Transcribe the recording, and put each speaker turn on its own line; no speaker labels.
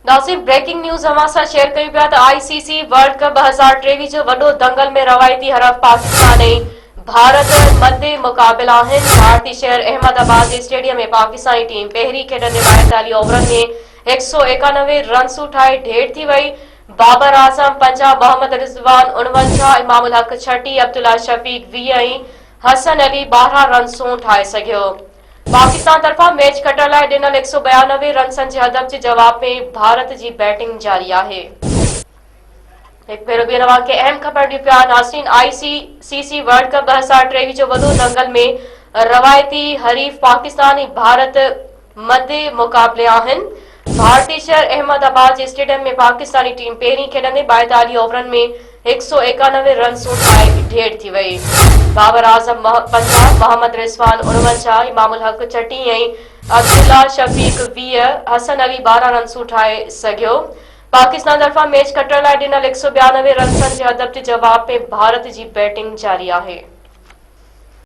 नाज़रीन, breaking news अवां सां शेयर कयूं पिया त आईसीसी वर्ल्ड कप 2023 जो वॾो दंगल में रवायती हरफ पाकिस्तान ऐं भारत मध्य मुक़ाबिला आहिनि। भारतीय शहर अहमदाबाद जे स्टेडियम में पाकिस्तानी टीम पहिरीं खेॾंदे 42 ओवरनि में 191 रन्सूं ठाहे ढेर थी वई। बाबर आज़म 50, मोहम्मद रिज़वान 49, इमामुल हक 36, अब्दुल्ला शफ़ीक 20 ऐं हसन अली 12 रन्सूं ठाहे सघियो। पाकिस्तान तरफां मैच खटण लाइ ॾिनल 192 रन्सनि जे हदफ़ जे जवाब में भारत जी बैटिंग जारी आहे। एक भेरो ॿिए रवां खे अहम ख़बर ॾियूं पिया। नाज़रीन, आईसीसी वर्ल्ड कप 2023 जो वॾो दंगल में रवायती हरीफ पाकिस्तान ऐं भारत मध्य मुक़ाबिले आहिनि। भारतीय शहर अहमदाबाद जे स्टेडियम में पाकिस्तानी टीम पहिरीं खेॾंदे 42 ओवरनि में 191 रन्सूं ठाहे ढेर थी वई। बाबर आज़म 50, मोहम्मद रिज़वान 49, इमामुल हक 36 ऐं अब्दुल्ला शफ़ीक 20, हसन अली 12 रन्सूं ठाहे सघियो। पाकिस्तान तरफां मैच खटण लाइ ॾिनल 192 रन्सनि जे हदफ़ जे जवाब में भारत जी बैटिंग जारी आहे।